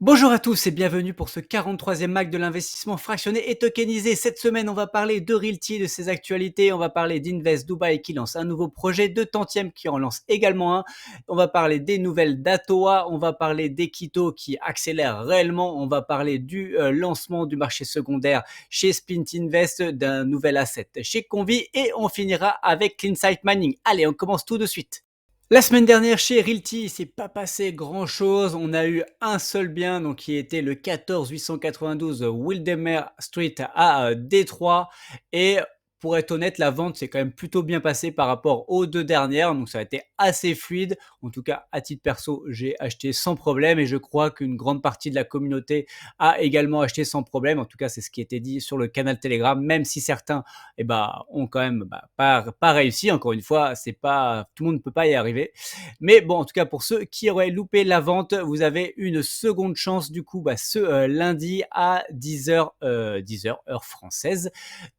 Bonjour à tous et bienvenue pour ce 43e Mac de l'investissement fractionné et tokenisé. Cette semaine, on va parler de Realty, de ses actualités. On va parler d'Invest Dubai qui lance un nouveau projet, de Tantième qui en lance également un. On va parler des nouvelles d'Atoa. On va parler d'Equito qui accélère réellement. On va parler du lancement du marché secondaire chez Splint Invest, d'un nouvel asset chez Convi et on finira avec CleanSight Mining. Allez, on commence tout de suite. La semaine dernière, chez Realty, il s'est pas passé grand-chose. On a eu un seul bien, donc qui était le 14 892 Wildermere Street à Détroit. Et pour être honnête, la vente s'est quand même plutôt bien passée par rapport aux deux dernières. Donc ça a été assez fluide. En tout cas, à titre perso, j'ai acheté sans problème et je crois qu'une grande partie de la communauté a également acheté sans problème. En tout cas, c'est ce qui était dit sur le canal Telegram, même si certains ont quand même pas réussi. Encore une fois, c'est pas tout le monde ne peut pas y arriver. Mais bon, en tout cas, pour ceux qui auraient loupé la vente, vous avez une seconde chance du coup ce lundi à 10h, 10h heure française.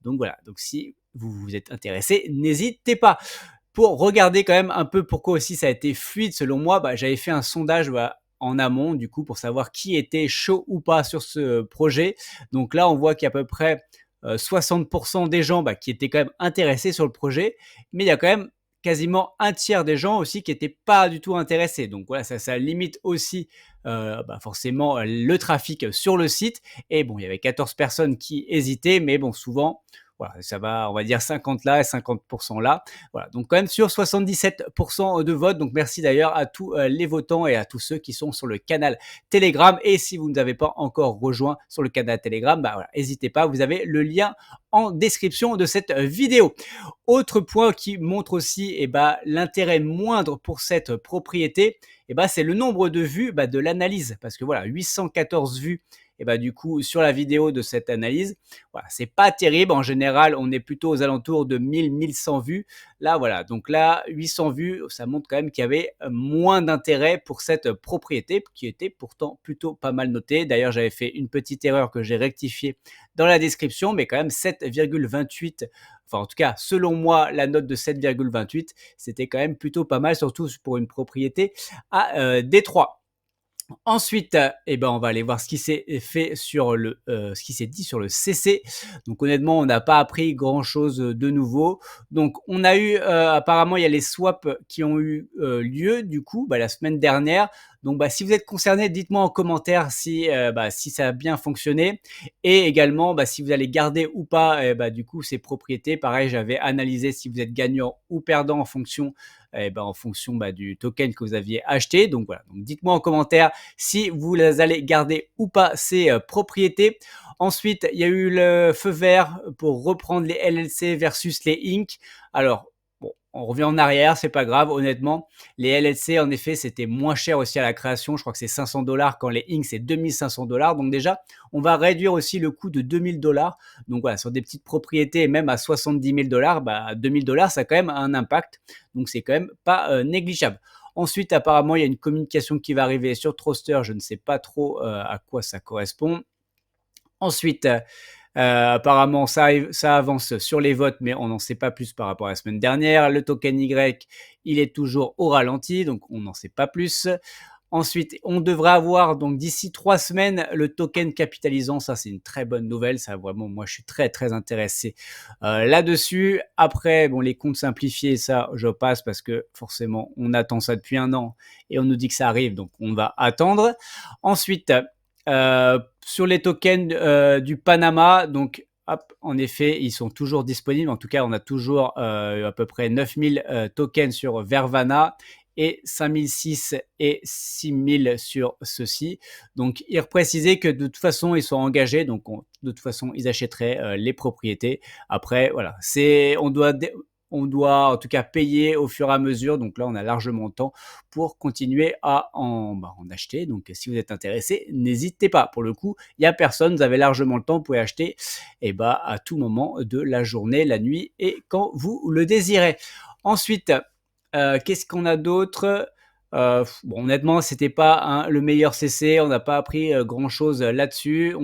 Donc voilà, donc si vous vous êtes intéressé, n'hésitez pas. Pour regarder quand même un peu pourquoi aussi ça a été fluide selon moi, j'avais fait un sondage en amont du coup pour savoir qui était chaud ou pas sur ce projet. Donc là, on voit qu'il y a à peu près 60% des gens qui étaient quand même intéressés sur le projet, mais il y a quand même quasiment un tiers des gens aussi qui n'étaient pas du tout intéressés. Donc voilà, ça limite aussi forcément le trafic sur le site. Et bon, il y avait 14 personnes qui hésitaient, mais bon, souvent, voilà, ça va, on va dire 50 là et 50% là. Voilà, donc quand même sur 77% de votes. Donc merci d'ailleurs à tous les votants et à tous ceux qui sont sur le canal Telegram. Et si vous ne nous avez pas encore rejoint sur le canal Telegram, voilà, n'hésitez pas, vous avez le lien en description de cette vidéo. Autre point qui montre aussi l'intérêt moindre pour cette propriété, c'est le nombre de vues de l'analyse. Parce que voilà, 814 vues du coup sur la vidéo de cette analyse. Voilà, c'est pas terrible. En général, on est plutôt aux alentours de 1000-1100 vues. Là, voilà. Donc là, 800 vues, ça montre quand même qu'il y avait moins d'intérêt pour cette propriété qui était pourtant plutôt pas mal notée. D'ailleurs, j'avais fait une petite erreur que j'ai rectifiée dans la description, mais quand même 7,28. Enfin, en tout cas, selon moi, la note de 7,28, c'était quand même plutôt pas mal, surtout pour une propriété à Détroit. Ensuite, on va aller voir ce qui s'est fait sur ce qui s'est dit sur le CC. Donc honnêtement, on n'a pas appris grand-chose de nouveau. Donc on a eu, apparemment, il y a les swaps qui ont eu lieu du coup la semaine dernière. Donc si vous êtes concerné, dites-moi en commentaire si ça a bien fonctionné et également si vous allez garder ou pas du coup ces propriétés. Pareil, j'avais analysé si vous êtes gagnant ou perdant en fonction du token que vous aviez acheté. Donc voilà, donc dites-moi en commentaire si vous allez garder ou pas ces propriétés. Ensuite, il y a eu le feu vert pour reprendre les LLC versus les Inc. Alors, bon, on revient en arrière, c'est pas grave, honnêtement. Les LLC, en effet, c'était moins cher aussi à la création. Je crois que c'est 500$ quand les Inc, c'est 2500$. Donc déjà, on va réduire aussi le coût de 2000$. Donc voilà, sur des petites propriétés, même à 70 000$, 2000$, ça a quand même un impact. Donc c'est quand même pas négligeable. Ensuite, apparemment, il y a une communication qui va arriver sur Troster. Je ne sais pas trop à quoi ça correspond. Ensuite, apparemment, ça avance sur les votes, mais on n'en sait pas plus par rapport à la semaine dernière. Le token Y, il est toujours au ralenti, donc on n'en sait pas plus. Ensuite, on devrait avoir donc d'ici 3 semaines le token capitalisant. Ça, c'est une très bonne nouvelle. Ça, vraiment, moi, je suis très, très intéressé là-dessus. Après, bon, les comptes simplifiés, ça, je passe parce que forcément, on attend ça depuis un an et on nous dit que ça arrive, donc on va attendre. Ensuite, sur les tokens du Panama, donc hop, en effet, ils sont toujours disponibles. En tout cas, on a toujours à peu près 9000 tokens sur Vervana et 5006 et 6000 sur ceci. Donc, il précisait que de toute façon, ils sont engagés. Donc, de toute façon, ils achèteraient les propriétés. Après, voilà, on doit en tout cas payer au fur et à mesure. Donc là, on a largement le temps pour continuer à en acheter. Donc, si vous êtes intéressé, n'hésitez pas. Pour le coup, il n'y a personne. Vous avez largement le temps. Vous pouvez acheter à tout moment de la journée, la nuit et quand vous le désirez. Ensuite, qu'est-ce qu'on a d'autre? Bon, honnêtement, c'était pas le meilleur CC. On n'a pas appris grand-chose là-dessus.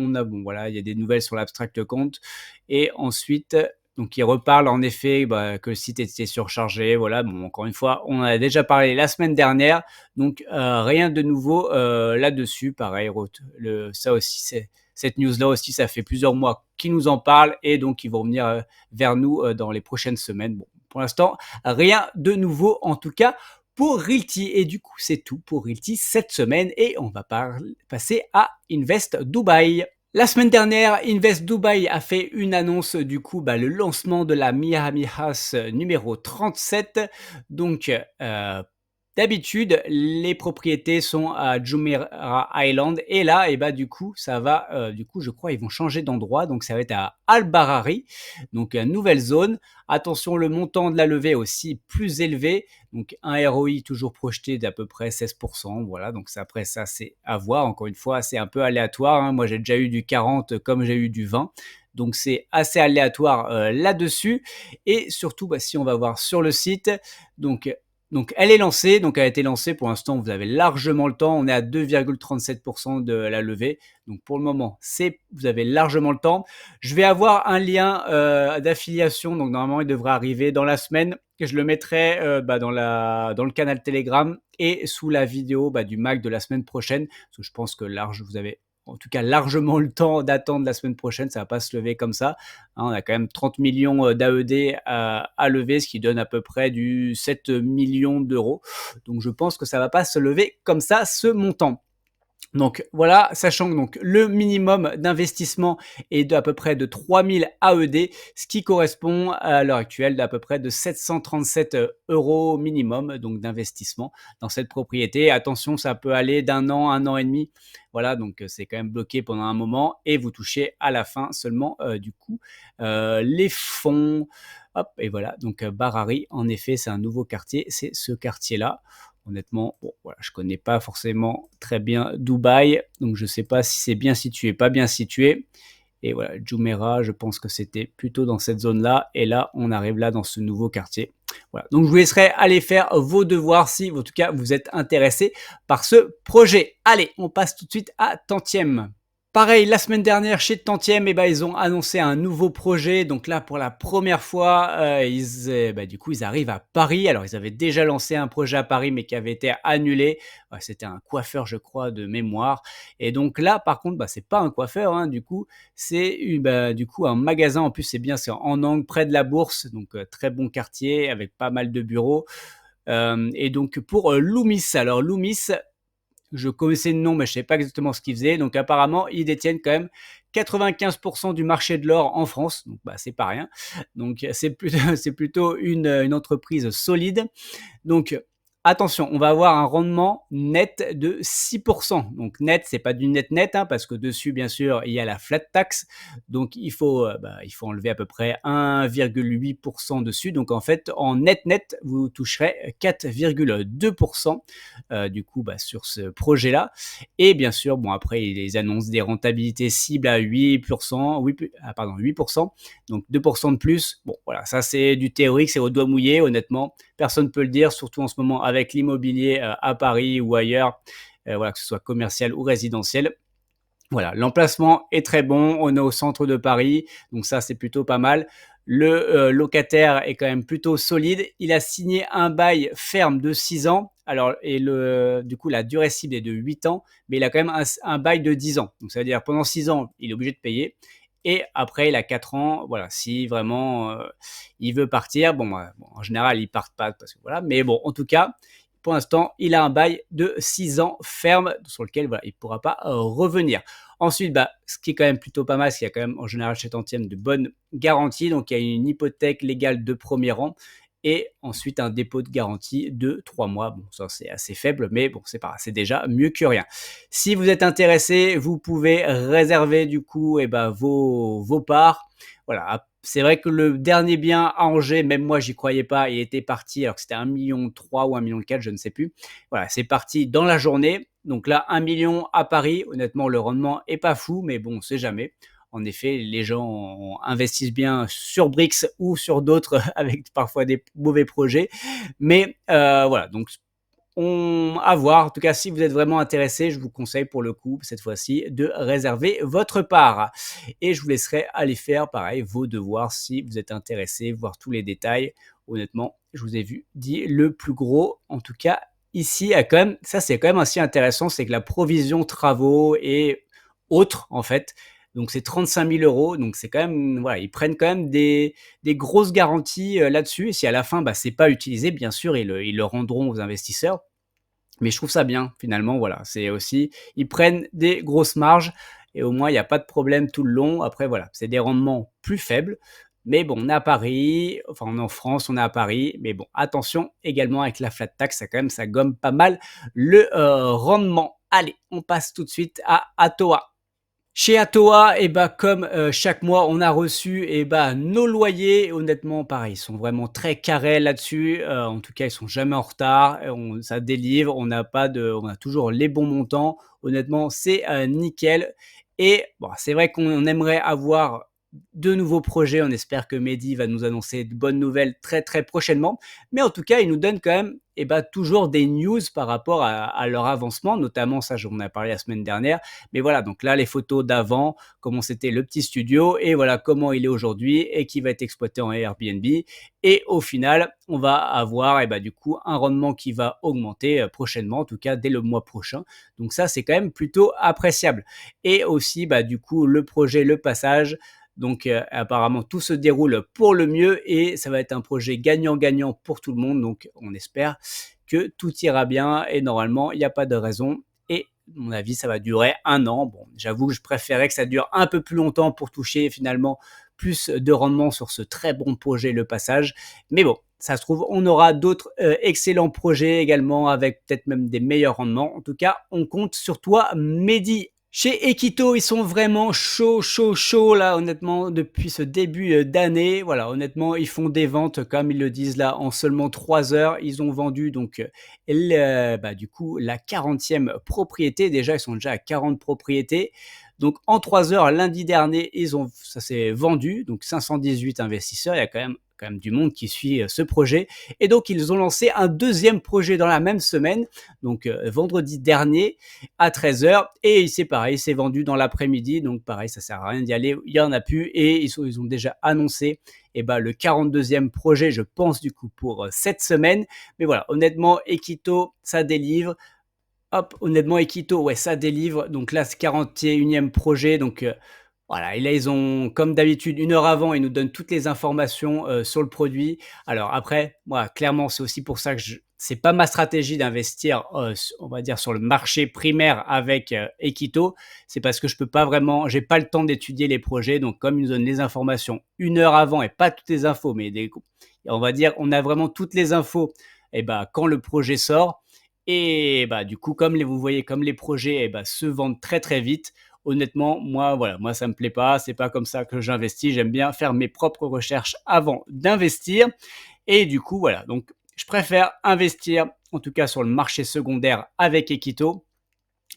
Voilà, il y a des nouvelles sur l'abstract compte. Et ensuite, Donc il reparle en effet, que le site était surchargé, voilà. Bon, encore une fois, on en a déjà parlé la semaine dernière, donc rien de nouveau, là-dessus. Pareil, ret le ça aussi, c'est cette news-là aussi, ça fait plusieurs mois qu'ils nous en parlent et donc ils vont revenir, vers nous, dans les prochaines semaines. Bon, pour l'instant, rien de nouveau en tout cas pour Realty et du coup, c'est tout pour Realty cette semaine et on va passer à Invest Dubai. La semaine dernière, Invest Dubai a fait une annonce du coup, le lancement de la Miami House numéro 37. Donc, d'habitude, les propriétés sont à Jumeirah Island et là, du coup, ça va, du coup, je crois, ils vont changer d'endroit. Donc, ça va être à Al Barari, donc une nouvelle zone. Attention, le montant de la levée est aussi plus élevé. Donc, un ROI toujours projeté d'à peu près 16%. Voilà, donc après ça, c'est à voir. Encore une fois, c'est un peu aléatoire, hein. Moi, j'ai déjà eu du 40 comme j'ai eu du 20. Donc, c'est assez aléatoire là-dessus. Et surtout, si on va voir sur le site, donc, donc elle est lancée, donc elle a été lancée pour l'instant, vous avez largement le temps, on est à 2,37% de la levée. Donc pour le moment, vous avez largement le temps. Je vais avoir un lien d'affiliation, donc normalement il devrait arriver dans la semaine. Je le mettrai dans le canal Telegram et sous la vidéo du Mac de la semaine prochaine. Parce que je pense que vous avez en tout cas largement le temps d'attendre la semaine prochaine, ça ne va pas se lever comme ça. Hein, on a quand même 30 millions d'AED à lever, ce qui donne à peu près du 7 millions d'euros. Donc je pense que ça ne va pas se lever comme ça, ce montant. Donc voilà, sachant que donc le minimum d'investissement est d'à peu près de 3000 AED, ce qui correspond à l'heure actuelle d'à peu près de 737 euros minimum donc d'investissement dans cette propriété. Attention, ça peut aller un an et demi. Voilà, donc c'est quand même bloqué pendant un moment et vous touchez à la fin seulement du coup les fonds. Hop, et voilà, donc Barari, en effet, c'est un nouveau quartier, c'est ce quartier-là. Honnêtement, bon, voilà, je connais pas forcément très bien Dubaï, donc je sais pas si c'est bien situé, pas bien situé. Et voilà, Jumeirah, je pense que c'était plutôt dans cette zone-là. Et là, on arrive là dans ce nouveau quartier. Voilà. Donc, je vous laisserai aller faire vos devoirs si, en tout cas, vous êtes intéressé par ce projet. Allez, on passe tout de suite à Tantième. Pareil, la semaine dernière, chez Tantième, ils ont annoncé un nouveau projet. Donc là, pour la première fois, du coup, ils arrivent à Paris. Alors, ils avaient déjà lancé un projet à Paris, mais qui avait été annulé. C'était un coiffeur, je crois, de mémoire. Et donc là, par contre, c'est pas un coiffeur, hein, du coup, c'est du coup un magasin. En plus, c'est bien, c'est en angle, près de la Bourse. Donc, très bon quartier, avec pas mal de bureaux. Et donc, pour Loomis. Alors, Loomis, je connaissais le nom, mais je ne savais pas exactement ce qu'ils faisaient. Donc apparemment, ils détiennent quand même 95% du marché de l'or en France. Donc c'est pas rien. Donc c'est plutôt, c'est plutôt une entreprise solide. Donc attention, on va avoir un rendement net de 6%. Donc net, c'est pas du net, hein, parce que dessus, bien sûr, il y a la flat tax. Donc il faut enlever à peu près 1,8% dessus. Donc en fait, en net, vous toucherez 4,2% du coup sur ce projet-là. Et bien sûr, bon après, ils annoncent des rentabilités cibles à 8%, 8%, donc 2% de plus. Bon voilà, ça c'est du théorique, c'est au doigt mouillé, honnêtement. Personne ne peut le dire, surtout en ce moment avec l'immobilier à Paris ou ailleurs, voilà, que ce soit commercial ou résidentiel. Voilà, l'emplacement est très bon, on est au centre de Paris, donc ça c'est plutôt pas mal. Le locataire est quand même plutôt solide. Il a signé un bail ferme de 6 ans. Alors, et du coup, la durée cible est de 8 ans, mais il a quand même un bail de 10 ans. Donc, ça veut dire pendant 6 ans, il est obligé de payer. Et après, il a 4 ans, voilà, si vraiment il veut partir, en général, ils partent pas, parce que voilà, mais bon, en tout cas, pour l'instant, il a un bail de 6 ans ferme sur lequel voilà, il ne pourra pas revenir. Ensuite, ce qui est quand même plutôt pas mal, c'est qu'il y a quand même en général chez Tantième de bonnes garanties. Donc, il y a une hypothèque légale de premier rang et ensuite un dépôt de garantie de 3 mois. Bon, ça c'est assez faible, mais bon, c'est déjà mieux que rien. Si vous êtes intéressé, vous pouvez réserver du coup vos parts. Voilà, c'est vrai que le dernier bien à Angers, même moi, j'y croyais pas. Il était parti, alors que c'était 1,3 million ou 1,4 million, je ne sais plus. Voilà, c'est parti dans la journée. Donc là, 1 million à Paris. Honnêtement, le rendement est pas fou, mais bon, on sait jamais. En effet, les gens investissent bien sur Brix ou sur d'autres avec parfois des mauvais projets. Mais voilà, donc à voir. En tout cas, si vous êtes vraiment intéressé, je vous conseille pour le coup, cette fois-ci, de réserver votre part et je vous laisserai aller faire pareil vos devoirs si vous êtes intéressé, voir tous les détails. Honnêtement, je vous ai vu dit le plus gros, en tout cas ici, quand même ça c'est quand même assez intéressant, c'est que la provision travaux et autres en fait, donc c'est 35 000 €, donc c'est quand même voilà, ils prennent quand même des grosses garanties, là-dessus et si à la fin, bah, c'est pas utilisé, bien sûr, ils le rendront aux investisseurs. Mais je trouve ça bien finalement, voilà. C'est aussi ils prennent des grosses marges et au moins il y a pas de problème tout le long. Après voilà, c'est des rendements plus faibles, mais bon, on est à Paris, enfin on est en France, on est à Paris, mais bon, attention également avec la flat tax, ça quand même ça gomme pas mal le, rendement. Allez, on passe tout de suite à Atoa. Chez Atoa et bah, comme, chaque mois, on a reçu et bah, nos loyers. Honnêtement, pareil, ils sont vraiment très carrés là-dessus, en tout cas, ils sont jamais en retard, on ça délivre, on a toujours les bons montants. Honnêtement, c'est, nickel et bon, c'est vrai qu'on aimerait avoir de nouveaux projets. On espère que Mehdi va nous annoncer de bonnes nouvelles très, très prochainement. Mais en tout cas, il nous donne quand même et bah, toujours des news par rapport à leur avancement, notamment ça, j'en ai parlé la semaine dernière, mais voilà, donc là, les photos d'avant, comment c'était le petit studio et voilà comment il est aujourd'hui et qui va être exploité en Airbnb. Et au final, on va avoir et bah, du coup un rendement qui va augmenter prochainement, en tout cas dès le mois prochain. Donc ça, c'est quand même plutôt appréciable. Et aussi, bah, du coup, le projet, le passage. Donc apparemment, tout se déroule pour le mieux et ça va être un projet gagnant-gagnant pour tout le monde. Donc on espère que tout ira bien et normalement, il n'y a pas de raison. Et à mon avis, ça va durer 1 an. Bon, j'avoue que je préférais que ça dure un peu plus longtemps pour toucher finalement plus de rendement sur ce très bon projet, le passage. Mais bon, ça se trouve, on aura d'autres excellents projets également avec peut-être même des meilleurs rendements. En tout cas, on compte sur toi, Mehdi. Chez Equito, ils sont vraiment chauds là, honnêtement, depuis ce début, d'année. Voilà, honnêtement, ils font des ventes, comme ils le disent là, en seulement 3 heures. Ils ont vendu donc, bah, du coup, la 40e propriété. Déjà, ils sont déjà à 40 propriétés. Donc en 3 heures, lundi dernier, ça s'est vendu, donc 518 investisseurs. Il y a quand même du monde qui suit, ce projet et donc ils ont lancé un deuxième projet dans la même semaine, donc, vendredi dernier à 13 heures et c'est pareil, c'est vendu dans l'après-midi, donc pareil, ça sert à rien d'y aller, il y en a plus et ils ont déjà annoncé et bah, le 42e projet, je pense du coup pour, cette semaine. Mais voilà, honnêtement, Equito, ça délivre. Hop, honnêtement, Equito, ouais, ça délivre. Donc là, c'est 41e projet. Donc voilà, et là, ils ont, comme d'habitude, 1 heure avant, ils nous donnent toutes les informations sur le produit. Alors après, moi, clairement, c'est aussi pour ça que c'est pas ma stratégie d'investir, on va dire, sur le marché primaire avec Equito. C'est parce que je peux pas vraiment, j'ai pas le temps d'étudier les projets. Donc, comme ils nous donnent les informations 1 heure avant et pas toutes les infos, mais on va dire, on a vraiment toutes les infos. Et bah, quand le projet sort, et bah, du coup, vous voyez, comme les projets, bah, se vendent très, très vite, honnêtement, moi, voilà, moi, ça me plaît pas. C'est pas comme ça que j'investis. J'aime bien faire mes propres recherches avant d'investir et du coup, voilà, donc je préfère investir, en tout cas sur le marché secondaire avec Equito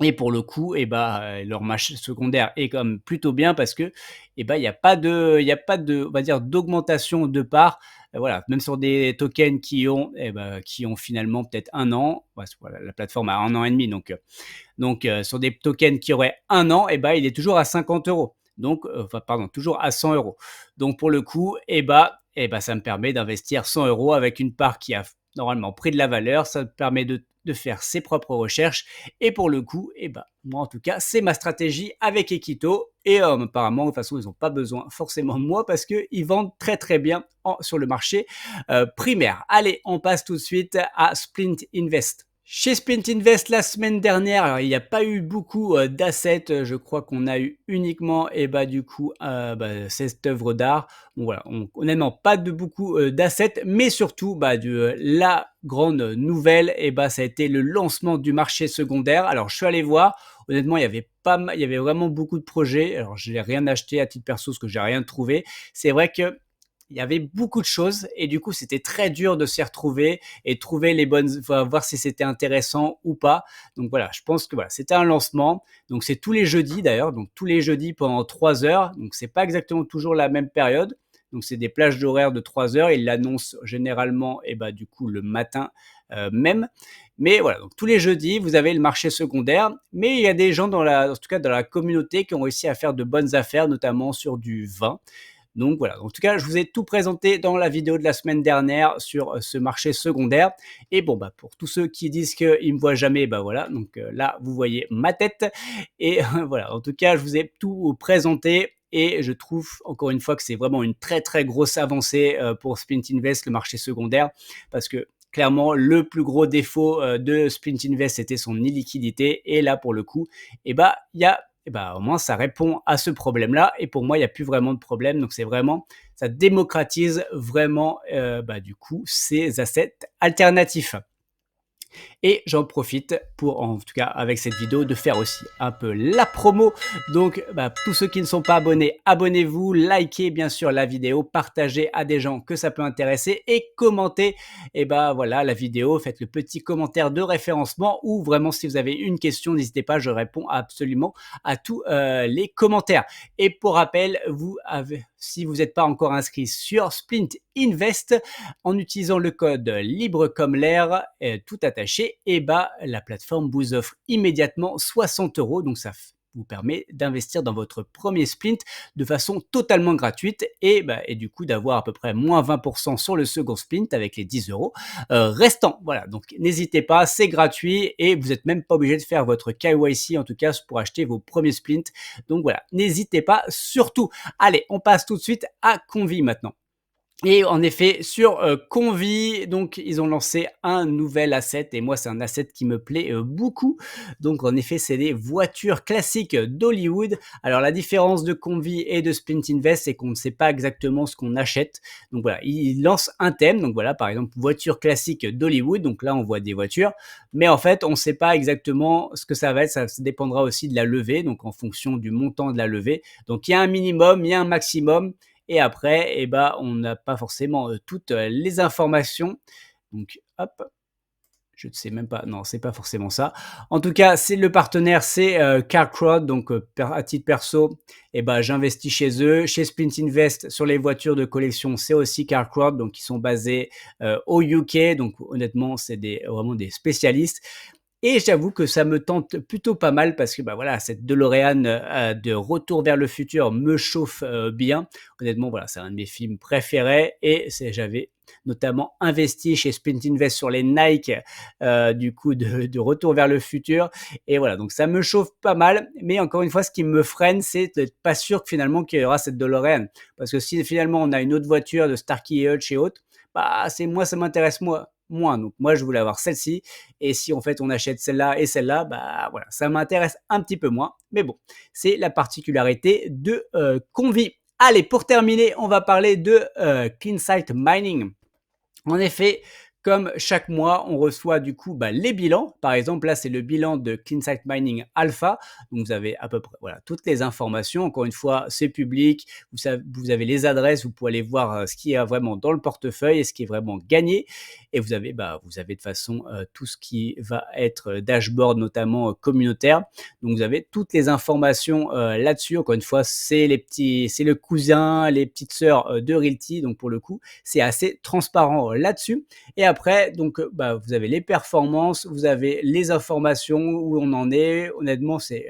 et pour le coup et bah, leur marché secondaire est quand même plutôt bien parce que et bah, il y a pas de on va dire d'augmentation de parts, voilà, même sur des tokens qui ont finalement peut-être 1 an, voilà, la plateforme a 1 an et demi donc sur des tokens qui auraient 1 an et bah, il est toujours à 50 €. Donc enfin pardon, toujours à 100 €. Donc pour le coup et bah, ça me permet d'investir 100 € avec une part qui a normalement pris de la valeur. Ça me permet de faire ses propres recherches et pour le coup et bah, moi en tout cas, c'est ma stratégie avec Equito et apparemment de toute façon, ils ont pas besoin forcément de moi parce qu'ils vendent très, très bien sur le marché, primaire. Allez, on passe tout de suite à Splint Invest. Chez Splint Invest la semaine dernière, alors il n'y a pas eu beaucoup, d'assets, je crois qu'on a eu uniquement et bah, du coup, bah, cette œuvre d'art. Bon voilà, honnêtement pas de beaucoup, d'assets, mais surtout, bah, la grande nouvelle et bah, ça a été le lancement du marché secondaire. Alors je suis allé voir, honnêtement il y avait vraiment beaucoup de projets. Alors je n'ai rien acheté à titre perso parce que j'ai rien trouvé. C'est vrai que il y avait beaucoup de choses et du coup, c'était très dur de s'y retrouver et trouver les bonnes, enfin, voir si c'était intéressant ou pas. Donc voilà, je pense que voilà, c'était un lancement. Donc c'est tous les jeudis d'ailleurs, donc tous les jeudis pendant 3 heures. Donc c'est pas exactement toujours la même période. Donc c'est des plages d'horaires de 3 heures. Ils l'annoncent généralement et bah, du coup le matin même. Mais voilà, donc tous les jeudis, vous avez le marché secondaire. Mais il y a des gens en tout cas dans la communauté qui ont réussi à faire de bonnes affaires, notamment sur du vin. Donc voilà, en tout cas, je vous ai tout présenté dans la vidéo de la semaine dernière sur ce marché secondaire. Et bon, bah, pour tous ceux qui disent qu'ils ne me voient jamais, bah voilà, donc là, vous voyez ma tête. Et voilà, en tout cas, je vous ai tout présenté. Et je trouve encore une fois que c'est vraiment une très très grosse avancée pour Splint Invest, le marché secondaire, parce que clairement, le plus gros défaut de Splint Invest, c'était son illiquidité. Et là, pour le coup, eh bah, il y a au moins ça répond à ce problème-là. Et pour moi, il n'y a plus vraiment de problème. Donc c'est vraiment, ça démocratise vraiment bah, du coup ces assets alternatifs. Et j'en profite pour, en tout cas avec cette vidéo, de faire aussi un peu la promo. Donc bah, tous ceux qui ne sont pas abonnés, abonnez-vous, likez bien sûr la vidéo, partagez à des gens que ça peut intéresser et commentez et bah voilà la vidéo, faites le petit commentaire de référencement ou vraiment si vous avez une question, n'hésitez pas, je réponds absolument à tous les commentaires. Et pour rappel, si vous n'êtes pas encore inscrit sur Splint Invest, en utilisant le code libre comme l'air, tout attaché, et bah, la plateforme vous offre immédiatement 60 €. Donc ça vous permet d'investir dans votre premier splint de façon totalement gratuite et du coup d'avoir à peu près moins 20% sur le second splint avec les 10 € restants. Voilà, donc n'hésitez pas, c'est gratuit et vous n'êtes même pas obligé de faire votre KYC en tout cas pour acheter vos premiers splints. Donc voilà, n'hésitez pas surtout. Allez, on passe tout de suite à Convi maintenant. Et en effet, sur Convi, donc ils ont lancé un nouvel asset et moi c'est un asset qui me plaît beaucoup. Donc en effet, c'est des voitures classiques d'Hollywood. Alors la différence de Convi et de Splint Invest, c'est qu'on ne sait pas exactement ce qu'on achète. Donc voilà, ils lancent un thème. Donc voilà, par exemple, voiture classique d'Hollywood. Donc là, on voit des voitures. Mais en fait, on ne sait pas exactement ce que ça va être. Ça dépendra aussi de la levée, donc en fonction du montant de la levée. Donc il y a un minimum, il y a un maximum. Et après, eh ben, on n'a pas forcément toutes les informations. Donc, hop, je ne sais même pas. Non, c'est pas forcément ça. En tout cas, c'est le partenaire, c'est CarCrowd. Donc, à titre perso, eh ben, j'investis chez eux. Chez Splint Invest, sur les voitures de collection, c'est aussi CarCrowd. Donc, ils sont basés au UK. Donc, honnêtement, c'est vraiment des spécialistes. Et j'avoue que ça me tente plutôt pas mal parce que bah voilà, cette DeLorean de Retour vers le futur me chauffe bien. Honnêtement, voilà, c'est un de mes films préférés et j'avais notamment investi chez Splint Invest sur les Nike du coup de Retour vers le futur. Et voilà, donc ça me chauffe pas mal. Mais encore une fois, ce qui me freine, c'est d'être pas sûr que finalement qu'il y aura cette DeLorean. Parce que si finalement on a une autre voiture de Starkey et Hutch et autres, bah c'est moi, ça m'intéresse moins. Donc moi, je voulais avoir celle-ci. Et si en fait on achète celle-là et celle-là, bah voilà, ça m'intéresse un petit peu moins. Mais bon, c'est la particularité de Convi. Allez, pour terminer, on va parler de CleanSight Mining. En effet, comme chaque mois, on reçoit du coup bah, les bilans. Par exemple, là, c'est le bilan de CleanSight Mining Alpha. Donc, vous avez à peu près voilà, toutes les informations. Encore une fois, c'est public. Vous avez les adresses. Vous pouvez aller voir ce qui est vraiment dans le portefeuille et ce qui est vraiment gagné. Et vous avez de toute façon tout ce qui va être dashboard, notamment communautaire. Donc, vous avez toutes les informations là-dessus. Encore une fois, c'est le cousin, les petites sœurs de Realty. Donc, pour le coup, c'est assez transparent là-dessus. Et après, donc, vous avez les performances, vous avez les informations où on en est. Honnêtement, c'est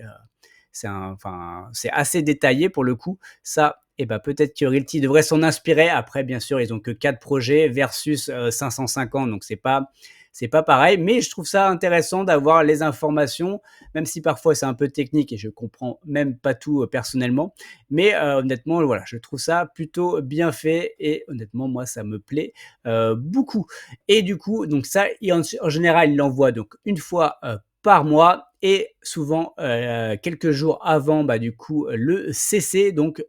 assez détaillé pour le coup. Ça, peut-être que Realty devrait s'en inspirer. Après, bien sûr, ils ont que 4 projets versus 550, donc c'est pas pareil. Mais je trouve ça intéressant d'avoir les informations, même si parfois c'est un peu technique et je comprends même pas tout personnellement. Mais honnêtement, voilà, je trouve ça plutôt bien fait et honnêtement, moi, ça me plaît beaucoup. Et du coup, donc ça, en général, il l'envoie donc une fois par mois et souvent quelques jours avant du coup le CC. Donc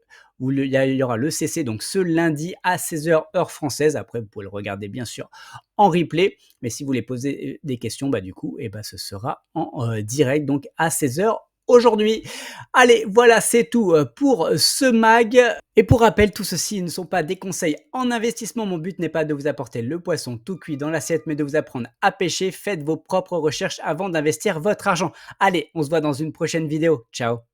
il y aura le CC donc ce lundi à 16 h heure française. Après, vous pouvez le regarder bien sûr en replay. Mais si vous voulez poser des questions, du coup, ce sera en direct donc à 16 h aujourd'hui. Allez, voilà, c'est tout pour ce mag. Et pour rappel, tout ceci ne sont pas des conseils en investissement. Mon but n'est pas de vous apporter le poisson tout cuit dans l'assiette, mais de vous apprendre à pêcher. Faites vos propres recherches avant d'investir votre argent. Allez, on se voit dans une prochaine vidéo. Ciao!